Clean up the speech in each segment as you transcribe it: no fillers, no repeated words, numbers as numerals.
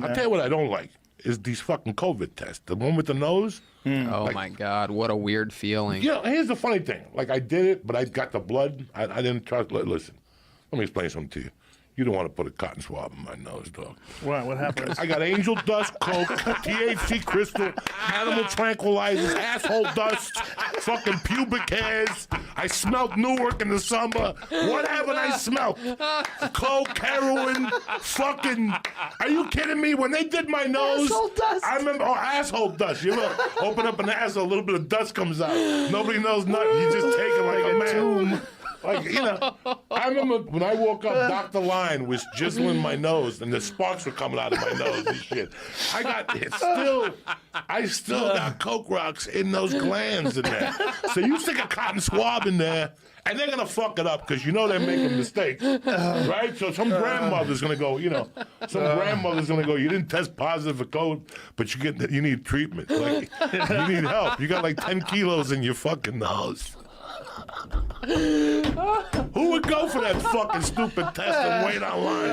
I'll tell you what I don't like is these fucking COVID tests. The one with the nose. Oh my God, what a weird feeling. You know, here's the funny thing. Like, I did it, but I got the blood. I didn't trust. Listen, let me explain something to you. You don't want to put a cotton swab in my nose, dog. What happened? I got angel dust, coke, THC crystal, animal tranquilizers, asshole dust, fucking pubic hairs. I smelled Newark in the summer. What haven't I smelled? Coke, heroin, fucking. Are you kidding me? When they did my nose, asshole dust. I remember asshole dust. You look, open up an asshole, a little bit of dust comes out. Nobody knows nothing. You just take it like a man. Like, you know, I remember when I woke up, Dr. Line was jizzling my nose, and the sparks were coming out of my nose and shit. I still got coke rocks in those glands in there. So you stick a cotton swab in there, and they're gonna fuck it up because you know they're making mistakes, right? So some grandmother's gonna go, you know, you didn't test positive for COVID, but you need treatment. Like, you need help. You got like 10 kilos in your fucking nose. Who would go for that fucking stupid test and wait online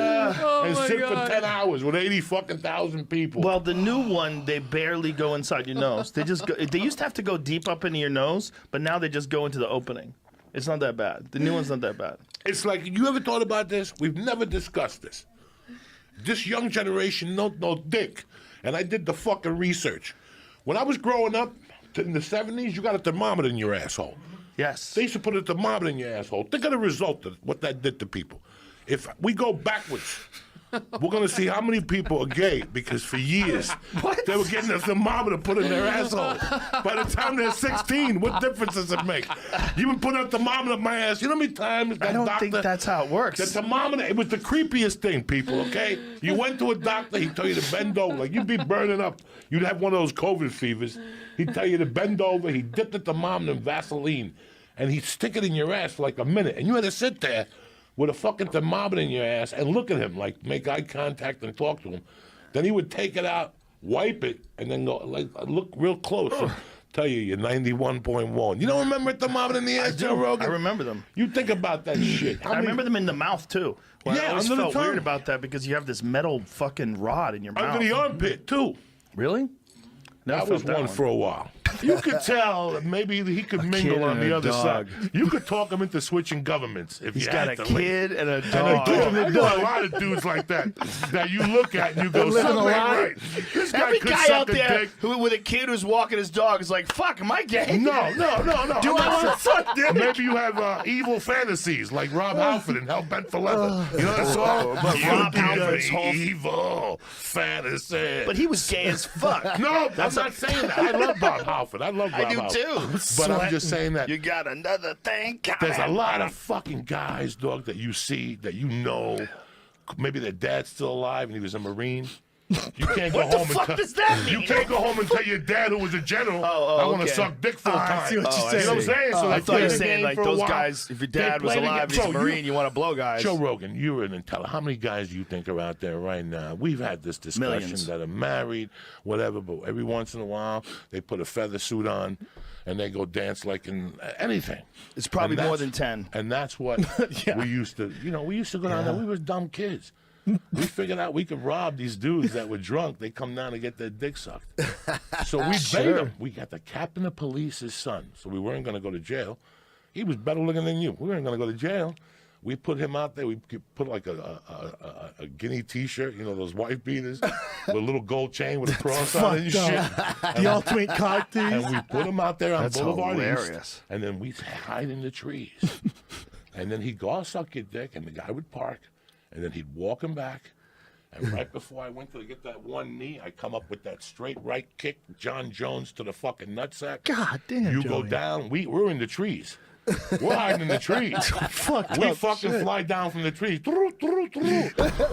and sit for 10 hours with 80 fucking thousand people? Well, the new one, they barely go inside your nose. They just go, they used to have to go deep up into your nose, but now they just go into the opening. It's not that bad. The new one's not that bad. It's like, you ever thought about this? We've never discussed this. This young generation don't know dick. And I did the fucking research. When I was growing up in the 70s, you got a thermometer in your asshole. Yes. They used to put a thermometer in your asshole. Think of the result of what that did to people. If we go backwards, we're going to see how many people are gay because for years they were getting a thermometer put in their asshole. By the time they're 16, what difference does it make? You been putting a thermometer in my ass. You know how many times that I don't doctor, think that's how it works. The thermometer, it was the creepiest thing, people, okay? You went to a doctor, he'd tell you to bend over. Like, you'd be burning up. You'd have one of those COVID fevers. He'd tell you to bend over. He'd dip the thermometer in Vaseline. And he'd stick it in your ass for like a minute. And you had to sit there with a fucking thermometer in your ass and look at him, like make eye contact and talk to him. Then he would take it out, wipe it, and then go like look real close and tell you you're 91.1. You don't remember a thermometer in the ass, Joe Rogan? I remember them. You think about that shit. I remember them in the mouth, too. Well, Yeah, I always under the felt weird tongue. about that because you have this metal fucking rod in your mouth. Under the armpit, too. Really? Never That was felt one for a while. You could tell that maybe he could mingle kid on and the a other dog. side. You could talk him into switching governments if He's you got had a to. kid and a And dog. I know a lot of dudes like that you look at and you go, living something a ain't lie. right. This guy Every could guy suck out a there dick. who, with a kid who's walking his dog is like, fuck, am I gay? No. Do I'm I not want to suck dick? Maybe you have evil fantasies like Rob Halford and Hell Bent for Leather. You know that song? But You Rob give Halford's me whole- evil fantasy. But he was gay as fuck. No, I'm not saying that. I love Rob Halford. I love Rob I do Halford. too. But I'm just saying that You got another thing coming. there's a lot of fucking guys, dog, that you see, that you know. Maybe their dad's still alive and he was a Marine. You can't go What the home fuck and does that mean? You can't go home and tell your dad who was a general, I want to okay. suck dick full time. I see what you're You know what I'm saying? So I they thought play you were the saying game like for a those while. guys, if your They dad was play the alive and game. he's a Bro, Marine, you want to blow guys. Joe Rogan, you're an intelligent. How many guys do you think are out there right now? We've had this discussion Millions. that are married, whatever, but every once in a while they put a feather suit on and they go dance like in anything. It's probably And more that's- than 10. And that's what we used to, we used to go down there. We were dumb kids. We figured out we could rob these dudes that were drunk. They come down to get their dick sucked. So we paid them. We got the captain of police's son, so we weren't going to go to jail. He was better looking than you. We weren't going to go to jail. We put him out there. We put like a guinea T-shirt, those wife beaters, with a little gold chain with a cross on it and shit. The ultimate cock tease. And we put him out there on That's Boulevard hilarious. East, and then we hide in the trees. And then he'd go, I'll suck your dick, and the guy would park, and then he'd walk him back. And right before I went to get that one knee, I come up with that straight right kick, John Jones to the fucking nutsack. God damn, You go Joey. down. We're in the trees. We're hiding in the trees. We fucking fly down from the trees.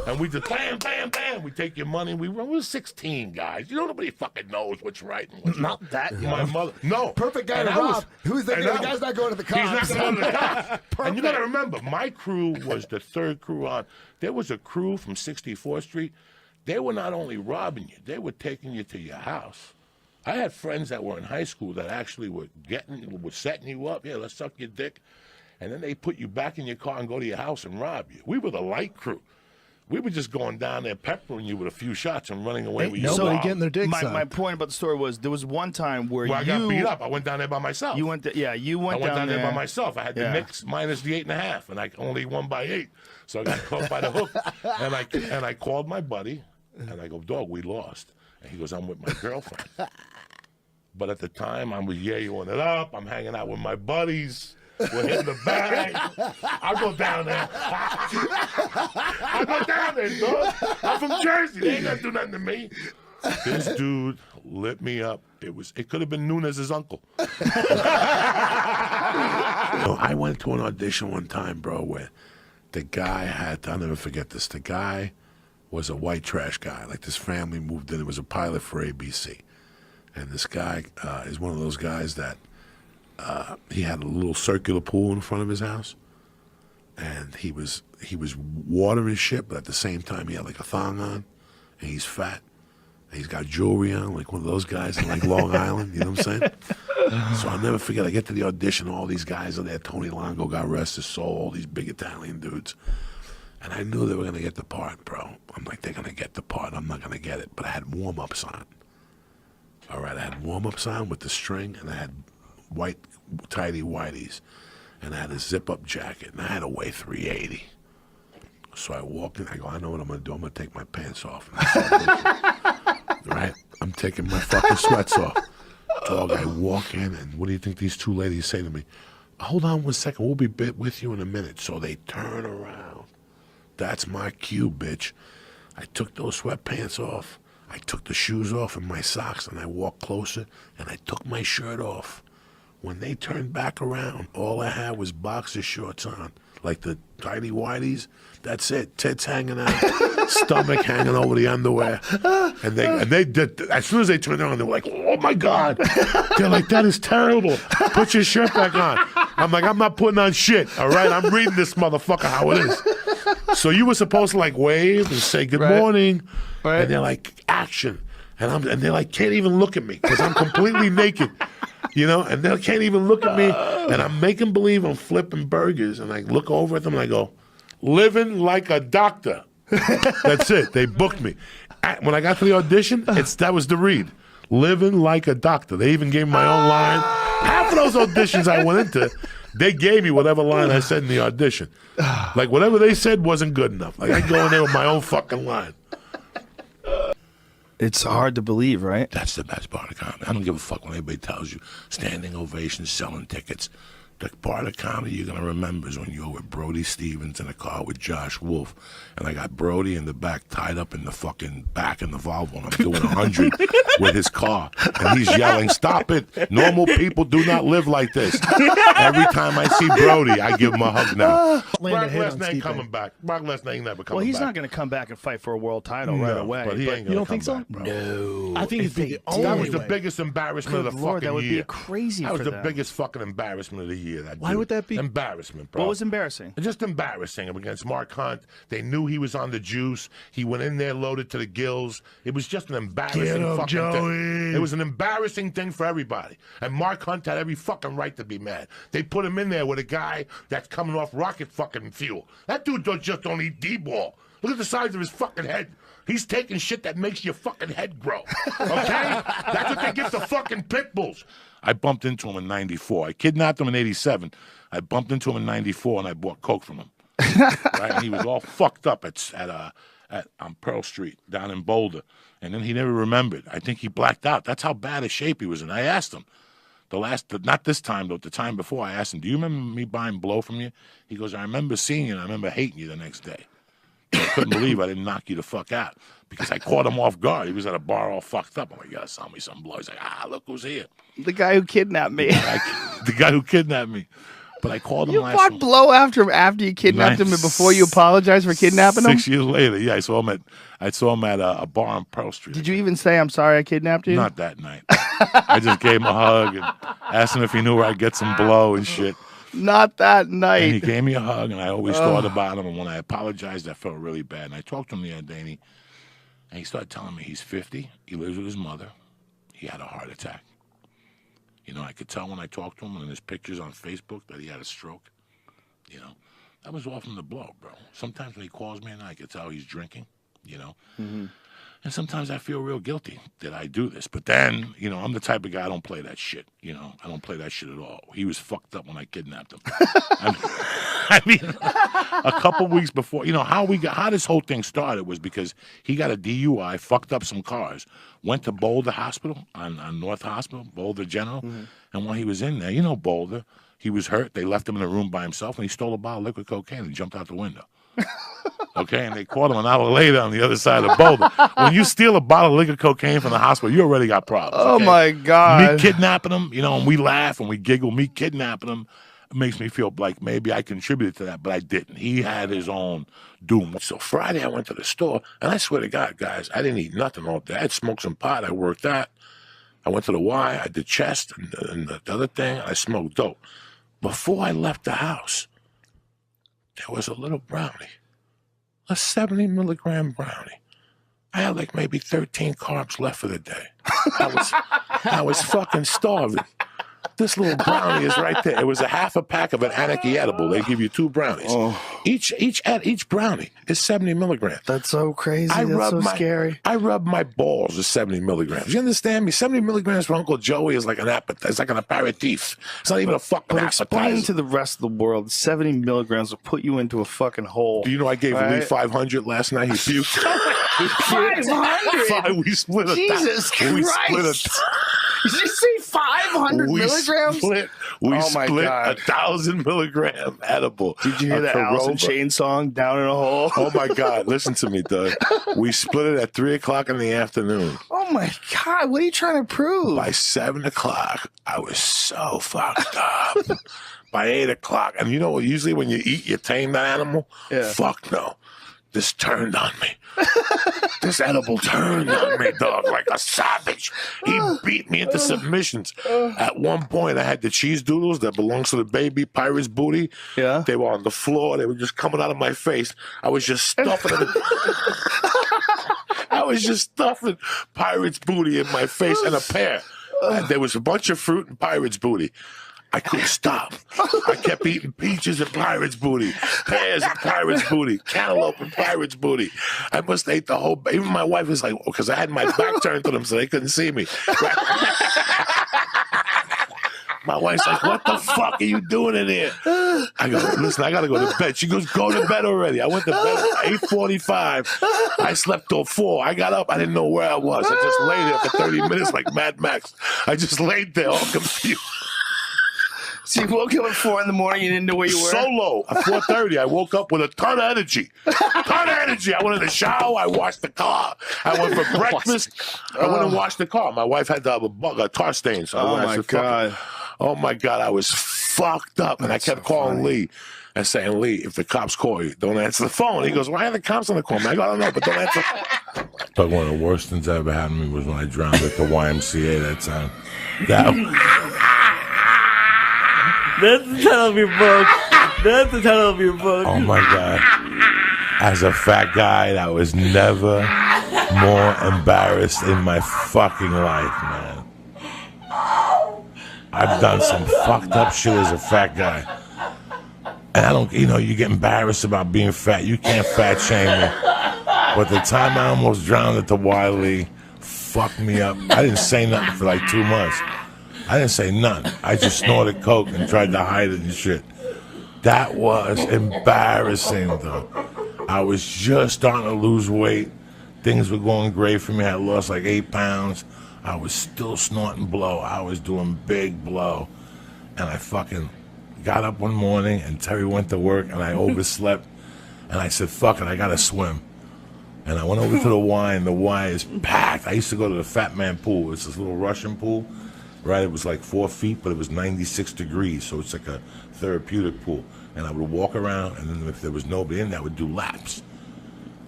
And we just bam, bam, bam. We take your money. We run. We're 16 guys. Nobody fucking knows what's right and what's wrong. Not that My young. mother. No. Perfect guy And to I was- rob. Who's thinking and the I guy's was- not going to the He's cops? not going to the cops. And you got to remember, my crew was the third crew on. There was a crew from 64th Street. They were not only robbing you, they were taking you to your house. I had friends that were in high school that actually were setting you up. Yeah, let's suck your dick. And then they put you back in your car and go to your house and rob you. We were the light crew. We were just going down there peppering you with a few shots and running away Ain't with you. nobody getting their dick my sucked. point about the story was there was one time where I got beat up. I went down there by myself. You went, you I went went down there by there. myself. I had the mix minus the 8.5, and I only won by 8. So I got caught by the hook, and I called my buddy, and I go, dog, we lost. And he goes, I'm with my girlfriend. But at the time, I was yeah-yoing it up. I'm hanging out with my buddies. We're hitting the bag. I'll go down there. I'll go down there, dog. I'm from Jersey. They ain't gonna do nothing to me. This dude lit me up. It could have been Nunez's uncle. I went to an audition one time, bro, where the guy I'll never forget this. The guy was a white trash guy. Like, this family moved in. It was a pilot for ABC. And this guy is one of those guys that he had a little circular pool in front of his house, and he was watering shit, but at the same time he had like a thong on, and he's fat, and he's got jewelry on, like one of those guys in like Long Island. You know what I'm saying? So I'll never forget. I get to the audition, all these guys are there. Tony Longo, God rest his soul, all these big Italian dudes, and I knew they were gonna get the part, bro. I'm like, they're gonna get the part. I'm not gonna get it, but I had warm-ups on. All right, I had warm-ups on with the string, and I had white tidy whities, and I had a zip-up jacket, and I had to weigh 380. So I walked in. I go, I know what I'm gonna do. I'm gonna take my pants off. Right? I'm taking my fucking sweats off. Dog, I walk in, and what do you think these two ladies say to me? Hold on 1 second. We'll be with you in a minute. So they turn around. That's my cue, bitch. I took those sweatpants off. I took the shoes off and my socks, and I walked closer, and I took my shirt off. When they turned back around, all I had was boxer shorts on, like the tidy whities. That's it. Tits hanging out, stomach hanging over the underwear. And they did. As soon as they turned around, they were like, "Oh my God!" They're like, "That is terrible. Put your shirt back on." I'm like, "I'm not putting on shit. All right, I'm reading this motherfucker how it is." So you were supposed to like wave and say good morning, and they're like, "Action," and they like can't even look at me because I'm completely naked. You know, and they can't even look at me, and I'm making believe I'm flipping burgers, and I look over at them and I go, living like a doctor. That's it. They booked me. When I got to the audition, that was the read. Living like a doctor. They even gave me my own line. Half of those auditions I went into, they gave me whatever line I said in the audition. Like, whatever they said wasn't good enough. Like, I go in there with my own fucking line. It's hard to believe, right? That's the best part of comedy. I don't give a fuck when anybody tells you standing ovations, selling tickets. The part of comedy you're going to remember is when you were with Brody Stevens in a car with Josh Wolf, and I got Brody in the back tied up in the fucking back in the Volvo, and I'm doing 100 with his car, and he's yelling, "Stop it. Normal people do not live like this." Every time I see Brody, I give him a hug now. Brock Lesnar ain't coming back. Brock Lesnar ain't never coming back. Well, he's not going to come back and fight for a world title right away. But he ain't You gonna don't come think so? back, bro. No. I think it'd be the That only was the way. biggest embarrassment Good of the Lord, fucking that would year. be crazy That was for the them. biggest fucking embarrassment of the year. Why would that be? Embarrassment, bro. What was embarrassing? Just embarrassing against Mark Hunt. They knew he was on the juice. He went in there loaded to the gills. It was just an embarrassing Get him, fucking Joey. thing. It was an embarrassing thing for everybody. And Mark Hunt had every fucking right to be mad. They put him in there with a guy that's coming off rocket fucking fuel. That dude just don't eat D-ball. Look at the size of his fucking head. He's taking shit that makes your fucking head grow. Okay? That's what they give to fucking pit bulls. I bumped into him in 94. I kidnapped him in 87. I bumped into him in 94, and I bought coke from him. Right? And he was all fucked up on Pearl Street down in Boulder. And then he never remembered. I think he blacked out. That's how bad a shape he was in. I asked him. Not this time, though, the time before, I asked him, "Do you remember me buying blow from you?" He goes, "I remember seeing you, and I remember hating you the next day." I couldn't believe I didn't knock you the fuck out because I caught him off guard. He was at a bar all fucked up. I'm like, "You gotta sell me some blow." He's like, "Look who's here." The guy who kidnapped me. The guy who kidnapped me. But I called him You last bought week. blow after you kidnapped him and before you apologized for kidnapping him? 6 years later, yeah, I saw him at a bar on Pearl Street. Did you even say, "I'm sorry I kidnapped you"? Not that night. I just gave him a hug and asked him if he knew where I'd get some blow and shit. Not that And he night. gave me a hug, and I always thought about him. And when I apologized, I felt really bad. And I talked to him the other day, and he started telling me he's 50. He lives with his mother. He had a heart attack. You know, I could tell when I talked to him and in his pictures on Facebook that he had a stroke. You know, That was all from the blow, bro. Sometimes when he calls me and I can tell he's drinking, you know. And sometimes I feel real guilty that I do this. But then, you know, I'm the type of guy, I don't play that shit. You know, I don't play that shit at all. He was fucked up when I kidnapped him. I mean, a couple weeks before, you know, how this whole thing started was because he got a DUI, fucked up some cars, went to Boulder Hospital on North Hospital, Boulder General. And while he was in there, you know, Boulder, he was hurt. They left him in a room by himself, and he stole a bottle of liquid cocaine and jumped out the window. Okay, and they caught him an hour later on the other side of Boulder. When you steal a bottle of liquid cocaine from the hospital, you already got problems. Oh, okay? my God. Me kidnapping him, you know, and we laugh and we giggle. Me kidnapping him makes me feel like maybe I contributed to that, but I didn't. He had his own doom. So Friday I went to the store, and I swear to God, guys, I didn't eat nothing all day. I had smoked some pot. I worked out. I went to the Y. I did chest and the other thing. I smoked dope. Before I left the house, there was a little brownie, a 70-milligram brownie. I had like maybe 13 carbs left for the day. I was fucking starving. This little brownie is right there. It was a half a pack of an Anarchy edible. They give you 2 brownies. Each brownie is 70 milligrams. That's so crazy. That's so scary. I rub my balls with 70 milligrams. You understand me? 70 milligrams for Uncle Joey is like an appetizer. It's like an aperitif. It's not even a fucking appetizer. Explain to the rest of the world, 70 milligrams will put you into a fucking hole. Do you know I gave Lee 500 last night? He puked. 500? We split a Jesus Christ. We split Did you say 500 milligrams? We split 1,000 milligram edible. Did you hear that Alice in Chains song, Down in a Hole? Oh, my God. Listen to me, Doug. We split it at 3 o'clock in the afternoon. Oh, my God. What are you trying to prove? By 7 o'clock, I was so fucked up. By 8 o'clock. And you know what? Usually when you eat, you tame that animal? Yeah. Fuck no. This turned on me. This edible turned on me, dog, like a savage. He beat me into submissions. At one point, I had the cheese doodles that belongs to the baby Pirate's booty. Yeah. They were on the floor. They were just coming out of my face. I was just stuffing it. I was just stuffing Pirate's booty in my face and a pear. And there was a bunch of fruit in Pirate's booty. I couldn't stop. I kept eating peaches and Pirate's booty, pears and Pirate's booty, cantaloupe and Pirate's booty. I must have ate the whole. Even my wife was like, because I had my back turned to them so they couldn't see me. My wife's like, what the fuck are you doing in here? I go, listen, I got to go to bed. She goes, go to bed already. I went to bed at 8:45. I slept till 4. I got up. I didn't know where I was. I just lay there for 30 minutes like Mad Max. I just laid there all confused. So you woke up at 4 in the morning, you didn't know where you were? Solo. At 4:30, I woke up with a ton of energy. I went in the shower. I washed the car. I went for breakfast. I went and washed the car. My wife had to have a tar stain. So Oh, my God. Oh, my God. I was fucked up. And I kept calling Lee and saying, Lee, if the cops call you, don't answer the phone. He goes, why are the cops on the call? I go, I don't know, but don't answer. But one of the worst things that ever happened to me was when I drowned at the YMCA that time. That's the title of your book. That's the title of your book. Oh, my God. As a fat guy, I was never more embarrassed in my fucking life, man. I've done some fucked up shit as a fat guy. And I don't, you get embarrassed about being fat. You can't fat shame me. But the time I almost drowned at the Wiley fucked me up. I didn't say nothing for like 2 months. I didn't say nothing. I just snorted coke and tried to hide it and shit. That was embarrassing, though. I was just starting to lose weight. Things were going great for me. I lost like 8 pounds. I was still snorting blow. I was doing big blow. And I fucking got up one morning and Terry went to work and I overslept. And I said, fuck it, I gotta swim. And I went over to the Y and the Y is packed. I used to go to the Fat Man pool. It's this little Russian pool. Right, it was like 4 feet, but it was 96 degrees, so it's like a therapeutic pool. And I would walk around, and then if there was nobody in there, I would do laps.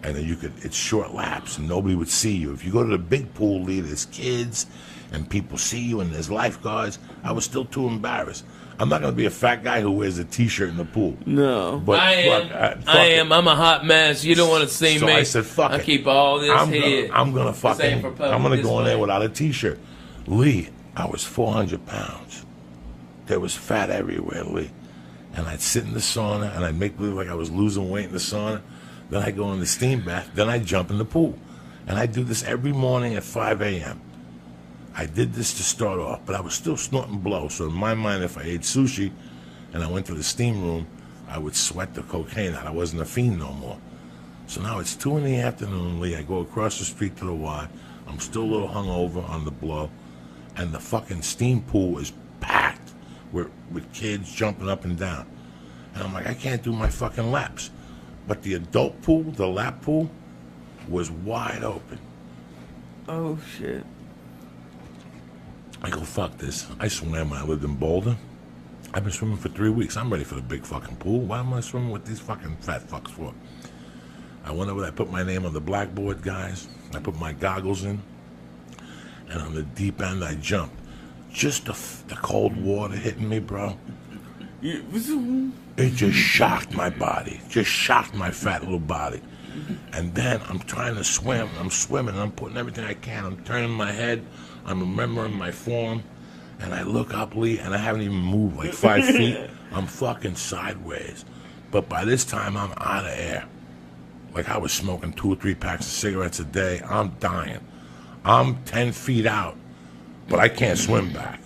And then it's short laps, and nobody would see you. If you go to the big pool, Lee, there's kids, and people see you, and there's lifeguards. I was still too embarrassed. I'm not going to be a fat guy who wears a T-shirt in the pool. No. But I am. I'm a hot mess. You don't want to see so me. I said, fuck it. I keep all this here. I'm going to ain't for public I'm going to go in there display. without a T-shirt. Lee, I was 400 pounds. There was fat everywhere, Lee. and I'd sit in the sauna, and I'd make believe like I was losing weight in the sauna. Then I'd go in the steam bath. Then I'd jump in the pool. And I'd do this every morning at 5 a.m. I did this to start off, but I was still snorting blow. So in my mind, if I ate sushi and I went to the steam room, I would sweat the cocaine out. I wasn't a fiend no more. So now it's 2 in the afternoon, Lee. I go across the street to the Y. I'm still a little hungover on the blow. And the fucking steam pool is packed with kids jumping up and down. And I'm like, I can't do my fucking laps. But the adult pool, the lap pool, was wide open. Oh, shit. I go, fuck this. I swam when I lived in Boulder. I've been swimming for 3 weeks. I'm ready for the big fucking pool. Why am I swimming with these fucking fat fucks for? I went over there, I put my name on the blackboard, guys. I put my goggles in. And on the deep end, I jumped. Just the cold water hitting me, bro. It just shocked my body. Just shocked my fat little body. And then I'm trying to swim. I'm swimming. I'm putting everything I can. I'm turning my head. I'm remembering my form. And I look up, Lee, and I haven't even moved like 5 feet. I'm fucking sideways. But by this time, I'm out of air. Like I was smoking 2 or 3 packs of cigarettes a day. I'm dying. I'm 10 feet out, but I can't swim back.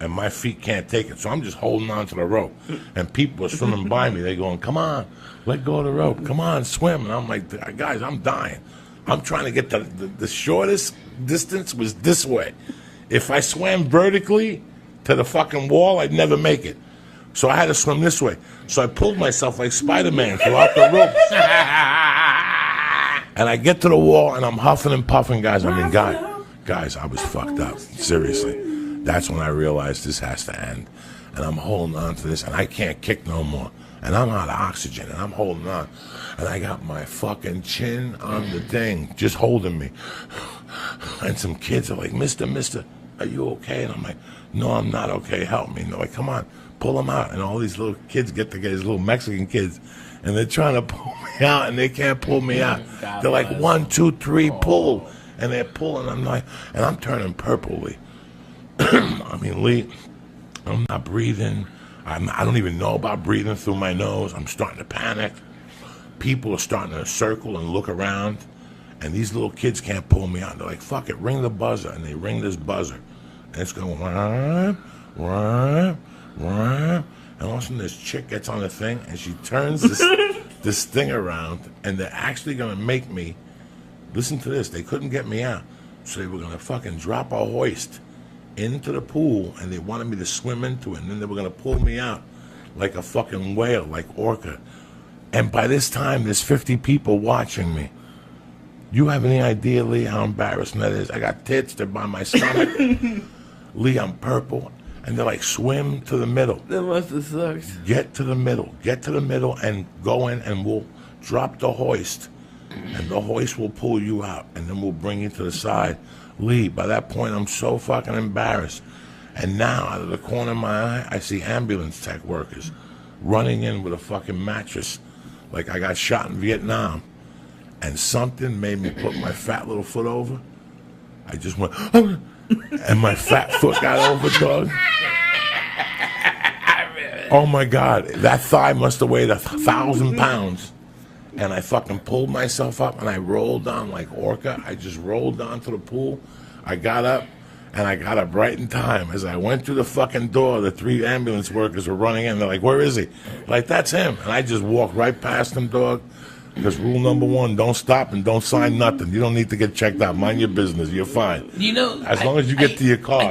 And my feet can't take it. So I'm just holding on to the rope. And people are swimming by me. They're going, come on, let go of the rope. Come on, swim. And I'm like, guys, I'm dying. I'm trying to get the shortest distance was this way. If I swam vertically to the fucking wall, I'd never make it. So I had to swim this way. So I pulled myself like Spider-Man throughout the ropes. And I get to the wall, and I'm huffing and puffing, guys. I mean, guys, I was fucked up. Seriously. That's when I realized this has to end. And I'm holding on to this, and I can't kick no more. And I'm out of oxygen, and I'm holding on. And I got my fucking chin on the thing, just holding me. And some kids are like, Mister, are you okay? And I'm like, no, I'm not okay. Help me. And they're like, come on, pull him out. And all these little kids get together, these little Mexican kids, and they're trying to pull me out, and they can't pull me out. They're like, 1, 2, 3, pull. And they're pulling. I'm like, and I'm turning purpley. I mean, Lee, I'm not breathing. I don't even know about breathing through my nose. I'm starting to panic. People are starting to circle and look around. And these little kids can't pull me out. They're like, fuck it, ring the buzzer. And they ring this buzzer. And it's going, rah, rah, rah. And all of a sudden this chick gets on the thing and she turns this thing around. And they're actually going to make me, listen to this, they couldn't get me out. So they were going to fucking drop a hoist into the pool, and they wanted me to swim into it, and then they were going to pull me out like a fucking whale, like orca. And by this time, there's 50 people watching me. You have any idea, Lee, how embarrassing that is? I got tits, they're by my stomach. Lee, I'm purple, and they're like, swim to the middle. That must have sucked. Get to the middle, and go in, and we'll drop the hoist, and the hoist will pull you out, and then we'll bring you to the side. Lee, by that point, I'm so fucking embarrassed. And now, out of the corner of my eye, I see ambulance tech workers running in with a fucking mattress like I got shot in Vietnam. And something made me put my fat little foot over. I just went, and my fat foot got over, dog. Oh, my God. That thigh must have weighed 1,000 pounds. And I fucking pulled myself up, and I rolled down like orca. I just rolled down to the pool. I got up, and I got up right in time. As I went through the fucking door, the 3 ambulance workers were running in. They're like, where is he? Like, that's him. And I just walked right past him, dog. Because rule number 1, don't stop and don't sign nothing. You don't need to get checked out. Mind your business. You're fine. You know, as long as you get to your car.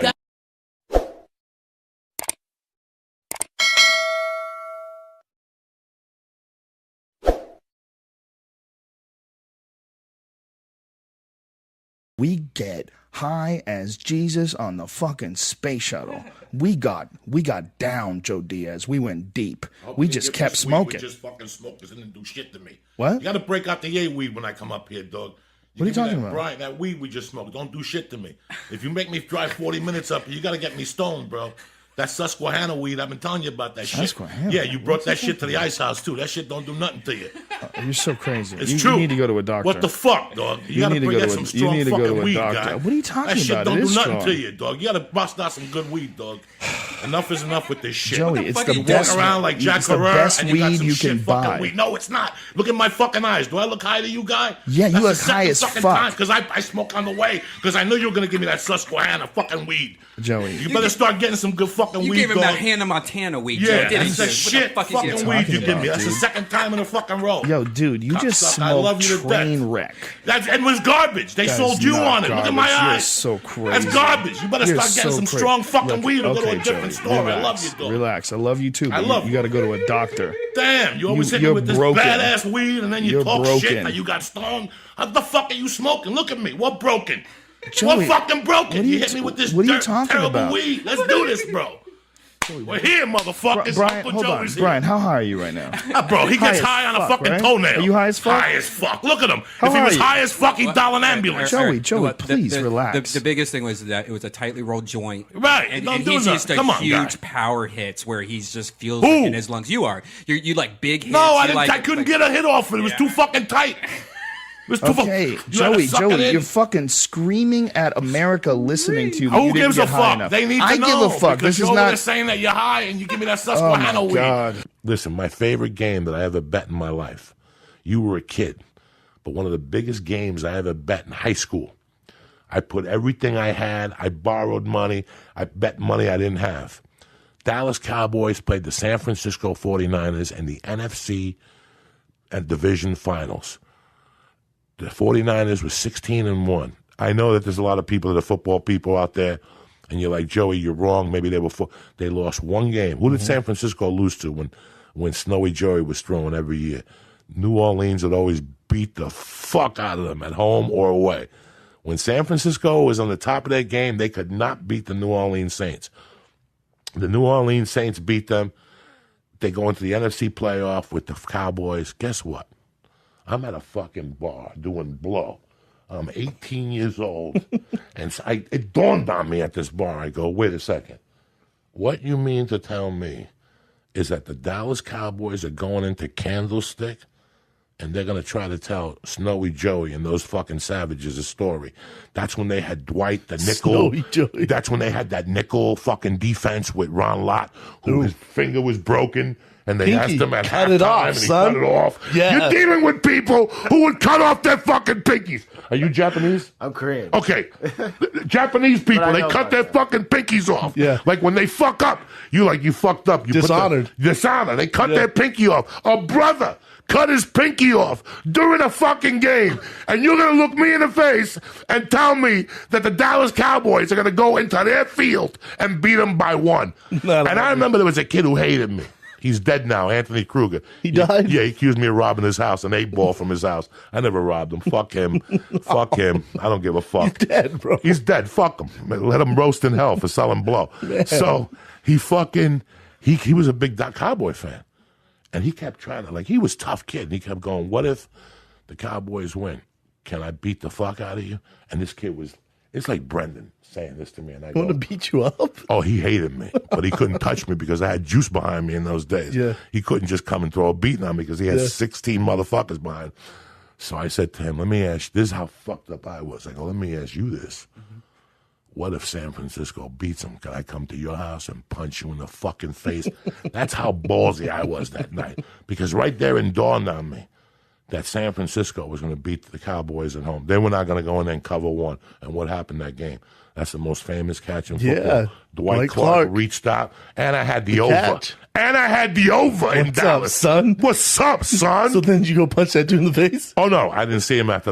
We get high as Jesus on the fucking space shuttle. We got down, Joe Diaz. We went deep. We just kept smoking. We just fucking smoked because it didn't do shit to me. What? You got to break out the yay weed when I come up here, dog. What are you talking about? Brian, that weed we just smoked, don't do shit to me. If you make me drive 40 minutes up here, you got to get me stoned, bro. That Susquehanna weed, I've been telling you about that shit. Susquehanna? Yeah, you brought that shit to the ice house, too. That shit don't do nothing to you. You're so crazy. It's true. You need to go to a doctor. What the fuck, dog? You got to bring out some strong fucking weed, guy. What are you talking about? That shit don't It do is nothing strong. to you, dog. You got to bust out some good weed, dog. Enough is enough with this shit. Joey, it's fuck the you best. Walking around like Jack it's the Herrera best and you got weed some you shit can fucking buy. weed. No, it's not. Look at my fucking eyes. Do I look high to you, guy? Yeah, you That's look the high as second fuck. Because I smoke on the way. Because I knew you were gonna give me that Susquehanna fucking weed. Joey, You better start getting some good fucking You weed. gave him dog. that Hannah Montana weed. Yeah, Joe, didn't that's you? the What shit the fuck is fucking he weed talking you give about, me. That's the dude? second time in a fucking row. yo, dude, you just Cocksucker, I love smoked you to death. train wreck. It was garbage. They That sold is you not on it. Look at my garbage. You're eyes. so crazy. That's garbage. You better You're start getting so some crazy. strong fucking Look, weed or go to a okay, different Joey, store. Relax, I love you, dog. relax. I love you too. I But love you you. got to go to a doctor. Damn, you always hit me you're with this broken. badass weed and then you You're talk broken. shit that you got stoned. How the fuck are you smoking? Look at me. What broken? Joey, what fucking broken? what are you hit me with this what are you talking terrible about? weed. Let's do this, bro. We're here, motherfuckers. Brian, Uncle hold on. Joey's here. Brian, how high are you right now? Bro, he gets High high as on a fuck, fucking right? toenail. Are you high as fuck? High as fuck. Look at him. How if he high was are you? high as fuck, he'd dial an ambulance. Joey, What, please relax. The biggest thing was that it was a tightly rolled joint. Right, And, don't and do he's that. used to Come on, huge guy. power hits where he's just feels Who? it in his lungs. You are. You like big hits. No, I you didn't. like, I couldn't like, get a hit off it. It was too fucking tight. It was too Okay, You had to suck it Joey, in. you're fucking screaming at America listening to you. Who You didn't gives a get high fuck? enough. They need to I know. give a fuck. Because This is you're not. saying that you're high and you give me that Oh Susquehanna my weed. God. Listen, my favorite game that I ever bet in my life. You were a kid, but one of the biggest games I ever bet in high school. I put everything I had. I borrowed money. I bet money I didn't have. Dallas Cowboys played the San Francisco 49ers in the NFC and Division Finals. The 49ers were 16-1. I know that there's a lot of people that are football people out there, and you're like, Joey, you're wrong. Maybe they lost one game. Who did San Francisco lose to when Snowy Joey was throwing every year? New Orleans would always beat the fuck out of them at home or away. When San Francisco was on the top of their game, they could not beat the New Orleans Saints. The New Orleans Saints beat them. They go into the NFC playoff with the Cowboys. Guess what? I'm at a fucking bar doing blow. I'm 18 years old. And so it dawned on me at this bar. I go, wait a second. What you mean to tell me is that the Dallas Cowboys are going into Candlestick and they're going to try to tell Snowy Joey and those fucking savages a story. That's when they had Dwight, the nickel. Snowy Joey. That's when they had that nickel fucking defense with Ron Lott, who his finger was broken. And they asked him at cut it halftime, off, and he son. cut it off. Yeah. You're dealing with people who would cut off their fucking pinkies. Are you Japanese? I'm Korean. Okay. Japanese people, I they know cut about their that. fucking pinkies off. Yeah. Like when they fuck up, you fucked up. You put Dishonored. Dishonor. They cut their pinky off. A brother cut his pinky off during a fucking game. And you're going to look me in the face and tell me that the Dallas Cowboys are going to go into their field and beat them by one. And I remember there was a kid who hated me. He's dead now, Anthony Kruger. He died? Yeah, he accused me of robbing his house, an 8-ball from his house. I never robbed him. Fuck him. Fuck him. I don't give a fuck. He's dead, bro. He's dead. Fuck him. Let him roast in hell for selling blow. So he fucking, he was a big Cowboy fan. And he kept trying to, he was a tough kid. And he kept going, what if the Cowboys win? Can I beat the fuck out of you? And this kid it's like Brendan saying this to me. And I Want go, to beat you up? oh, he hated me, but he couldn't touch me because I had juice behind me in those days. Yeah. He couldn't just come and throw a beating on me because he had 16 motherfuckers behind. So I said to him, let me ask you, this is how fucked up I was. I go, let me ask you this. What if San Francisco beats them? Can I come to your house and punch you in the fucking face? That's how ballsy I was that night. Because right there it dawned on me that San Francisco was going to beat the Cowboys at home. They were not going to go in there and cover one. And what happened that game? That's the most famous catch in football. Yeah. Dwight Dwight Clark Clark. reached out, and I had the over. catch. And I had the over in What's up, Dallas. son? What's up, son? So then you go punch that dude in the face? Oh, no, I didn't see him after